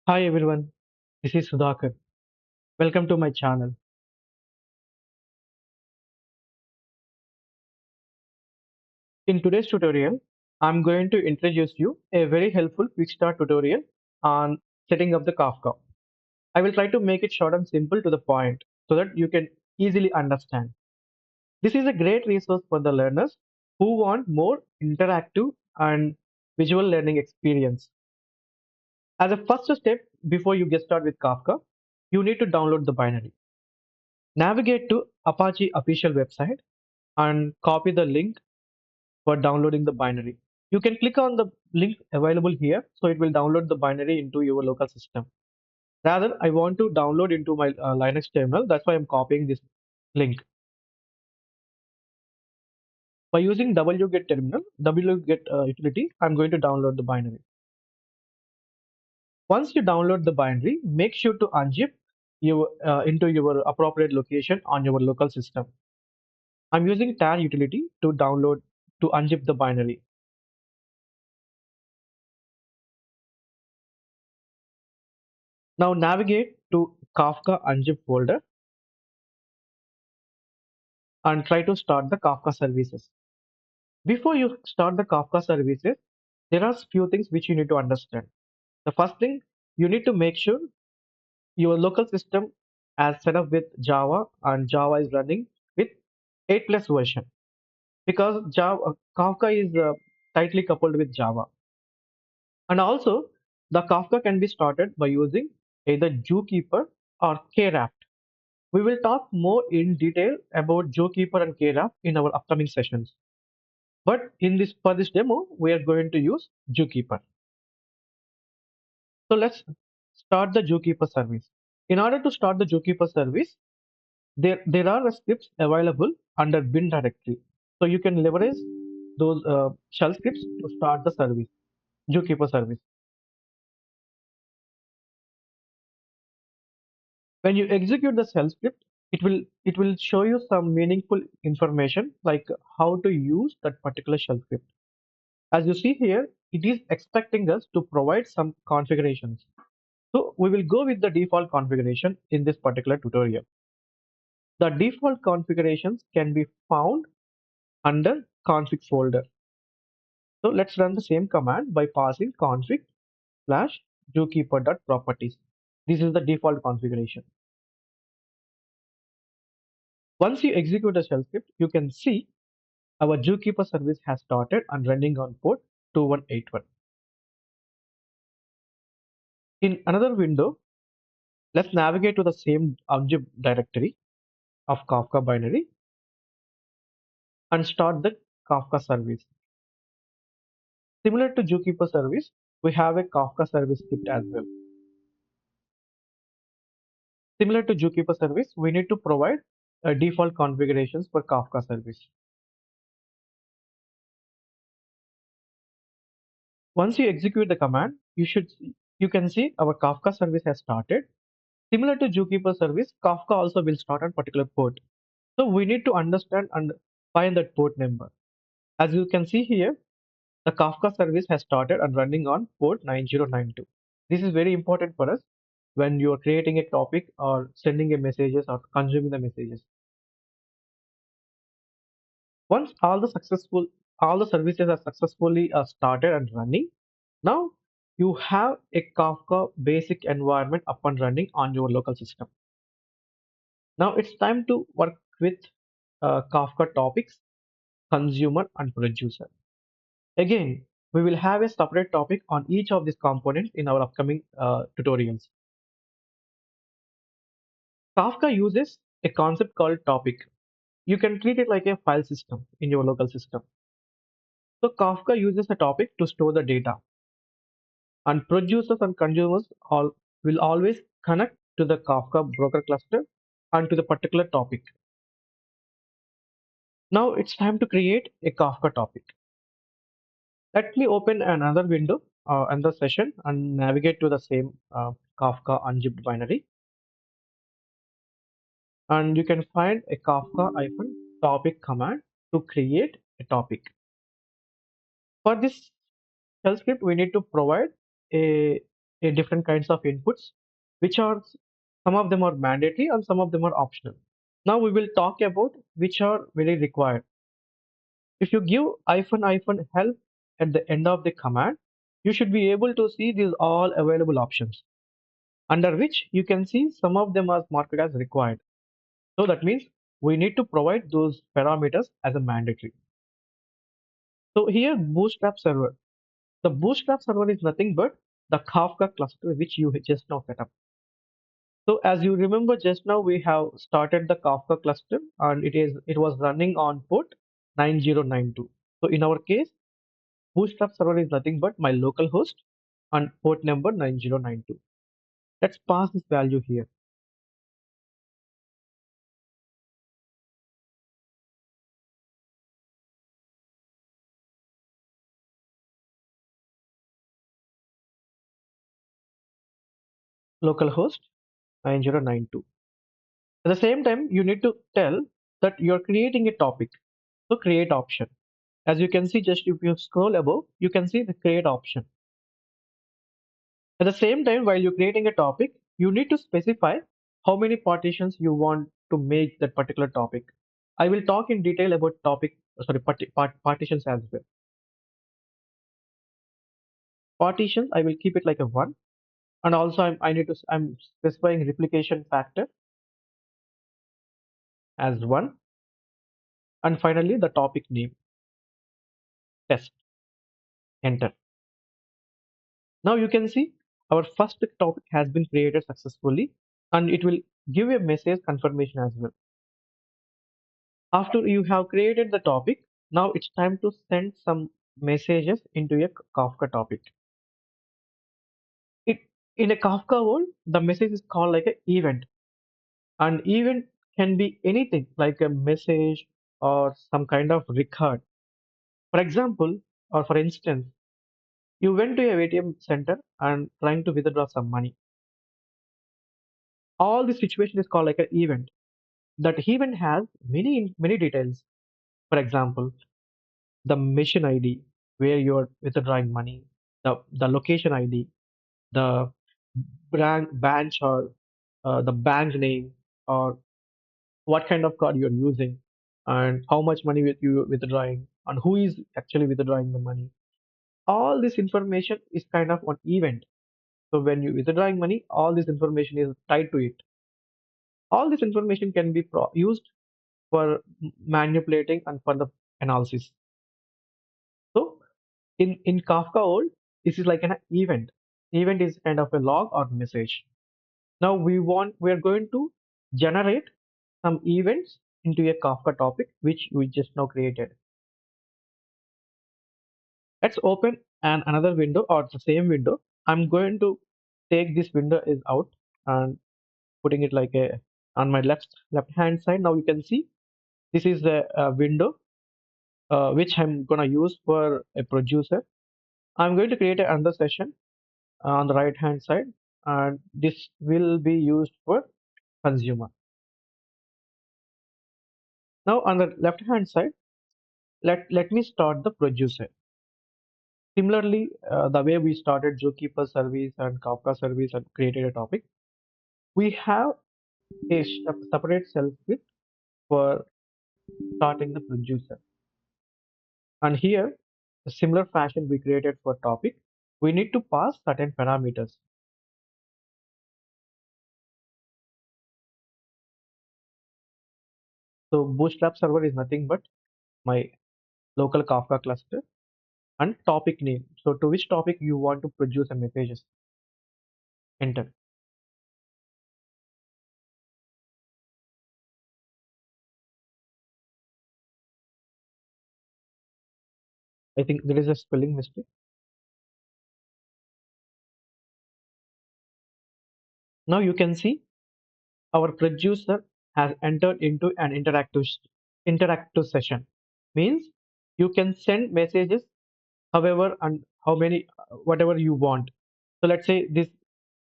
Hi everyone, this is Sudhakar. Welcome to my channel. In today's tutorial, I'm going to introduce you a very helpful quick start tutorial on setting up the Kafka. I will try to make it short and simple to the point so that you can easily understand. This is a great resource for the learners who want more interactive and visual learning experience. As a first step before you get started with Kafka, you need to download the binary. Navigate to Apache official website and copy the link for downloading the binary. You can click on the link available here, so it will download the binary into your local system. Rather, I want to download into my Linux terminal. That's why I'm copying this link. By using wget terminal, wget utility, I'm going to download the binary. Once you download the binary, make sure to unzip your into your appropriate location on your local system. I'm using tar utility to unzip the binary. Now navigate to Kafka unzip folder and try to start the Kafka services. Before you start the Kafka services, there are few things which you need to understand. The first thing, you need to make sure your local system is set up with Java and Java is running with 8 plus version because Kafka is tightly coupled with Java. And also, the Kafka can be started by using either Zookeeper or KRaft. We will talk more in detail about Zookeeper and KRaft in our upcoming sessions. But in this for this demo, we are going to use Zookeeper. So let's start the Zookeeper service. In order to start the Zookeeper service, there are scripts available under bin directory. So you can leverage those shell scripts to start the service, Zookeeper service. When you execute the shell script, it will show you some meaningful information like how to use that particular shell script. As you see here, it is expecting us to provide some configurations. So we will go with the default configuration in this particular tutorial. The default configurations can be found under config folder. So let's run the same command by passing config slash zookeeper.properties. This is the default configuration. Once you execute the shell script, you can see our zookeeper service has started and running on port 2181. In another window, let's navigate to the same object directory of Kafka binary and start the Kafka service. Similar to Zookeeper service, we have a Kafka service script as well. Similar to Zookeeper service, we need to provide default configurations for Kafka service. Once you execute the command, you can see our Kafka service has started. Similar to Zookeeper service, Kafka also will start on particular port. So we need to understand and find that port number. As you can see here, the Kafka service has started and running on port 9092. This is very important for us when you are creating a topic or sending a messages or consuming the messages. Once all the services are successfully started and running, now you have a Kafka basic environment up and running on your local system. Now it's time to work with Kafka topics, consumer and producer. Again, we will have a separate topic on each of these components in our upcoming tutorials. Kafka uses a concept called topic. You can treat it like a file system in your local system. So Kafka uses a topic to store the data, and producers and consumers will always connect to the Kafka broker cluster and to the particular topic. Now it's time to create a Kafka topic. Let me open another window, another session, and navigate to the same Kafka unzipped binary. And you can find a Kafka-topic command to create a topic. For this shell script, we need to provide a different kinds of inputs, which are some of them are mandatory and some of them are optional. Now we will talk about which are very required. If you give help at the end of the command, you should be able to see these all available options, under which you can see some of them are marked as required. So that means we need to provide those parameters as a mandatory. So here Bootstrap server. The Bootstrap server is nothing but the Kafka cluster which you just now set up. So as you remember just now we have started the Kafka cluster and it was running on port 9092. So in our case Bootstrap server is nothing but my local host and port number 9092. Let's pass this value here. Localhost 9092. At the same time, you need to tell that you're creating a topic. So create option. As you can see, just if you scroll above, you can see the create option. At the same time, while you're creating a topic, you need to specify how many partitions you want to make that particular topic. I will talk in detail about partitions as well. Partitions, I will keep it like a one. And also I'm specifying replication factor as one. And finally, the topic name, test, enter. Now you can see our first topic has been created successfully and it will give a message confirmation as well. After you have created the topic, now it's time to send some messages into a Kafka topic. It, in a Kafka world, the message is called like an event. An event can be anything like a message or some kind of record. For example, or for instance, you went to a ATM center and trying to withdraw some money. All this situation is called like an event. That event has many details. For example, the mission ID where you're withdrawing money, the location ID, the branch or the bank name, or what kind of card you're using, and how much money with you withdrawing, and who is actually withdrawing the money. All this information is kind of an event. So when you withdrawing money, all this information is tied to it. All this information can be used for manipulating and for the analysis. So in Kafka world, this is like an event. Event is kind of a log or message. Now we are going to generate some events into a Kafka topic which we just now created. Let's open another window or the same window. I'm going to take this window is out and putting it like a on my left hand side. Now you can see this is a window which I'm gonna use for a producer. I'm going to create another session on the right hand side and this will be used for consumer. Now on the left hand side, let me start the producer. Similarly, the way we started Zookeeper service and Kafka service and created a topic, we have a separate cell script for starting the producer. And here, a similar fashion we created for topic, we need to pass certain parameters. So Bootstrap server is nothing but my local Kafka cluster and topic name. So to which topic you want to produce a messages. Enter. I think there is a spelling mistake. Now you can see our producer has entered into an interactive session. Means you can send messages however and how many whatever you want. So let's say this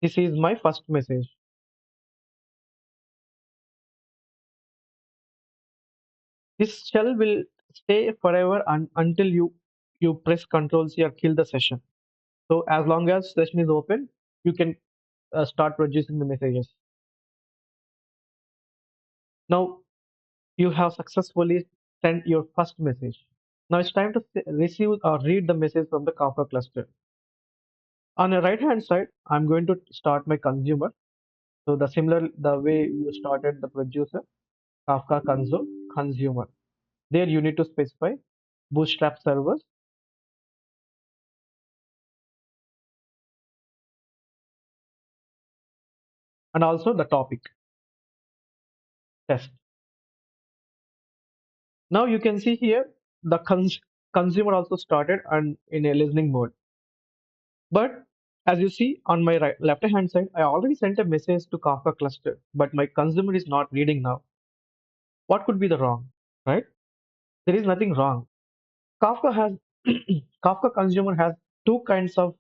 is my first message. This shell will stay forever until you press Control C or kill the session. So as long as session is open, you can start producing the messages. Now you have successfully sent your first message. Now it's time to receive or read the message from the Kafka cluster. On the right hand side, I'm going to start my consumer. So the way you started the producer, Kafka console, consumer. There you need to specify bootstrap servers and also the topic test. Now you can see here the consumer also started and in a listening mode. But as you see on my left hand side, I already sent a message to Kafka cluster, but my consumer is not reading now. What could be the wrong, right? There is nothing wrong. Kafka has Kafka consumer has two kinds of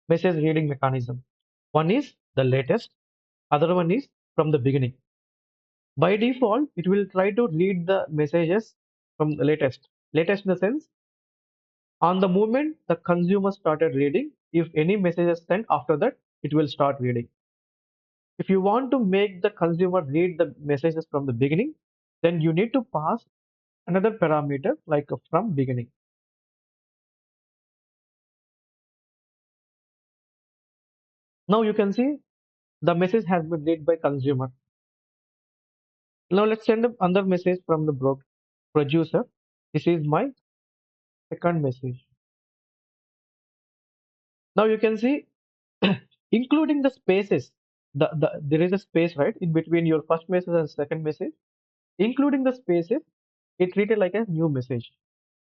message reading mechanism. One is the latest, other one is from the beginning. By default, it will try to read the messages from the latest. Latest in the sense, on the moment the consumer started reading, if any message is sent after that, it will start reading. If you want to make the consumer read the messages from the beginning, then you need to pass another parameter like a from beginning. Now you can see the message has been read by consumer. Now let's send another message from the producer. This is my second message. Now you can see, including the spaces, there is a space right in between your first message and second message. Including the spaces, it treated like a new message.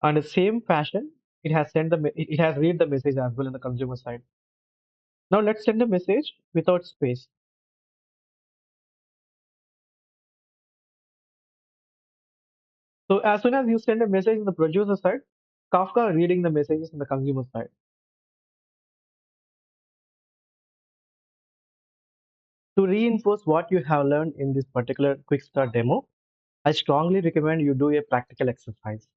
And the same fashion, it has it has read the message as well in the consumer side. Now let's send a message without space. So as soon as you send a message in the producer side, Kafka reading the messages in the consumer side. To reinforce what you have learned in this particular quick start demo, I strongly recommend you do a practical exercise.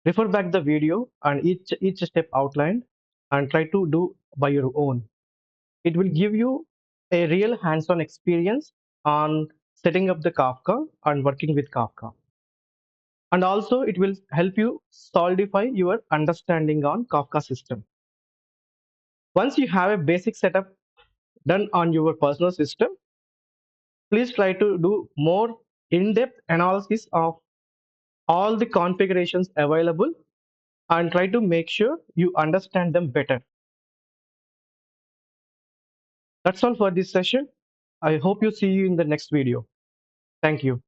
Refer back the video and each step outlined and try to do by your own. It will give you a real hands-on experience on setting up the Kafka and working with Kafka. And also it will help you solidify your understanding on Kafka system. Once you have a basic setup done on your personal system, please try to do more in-depth analysis of all the configurations available and try to make sure you understand them better. That's all for this session. I hope you see you in the next video. Thank you.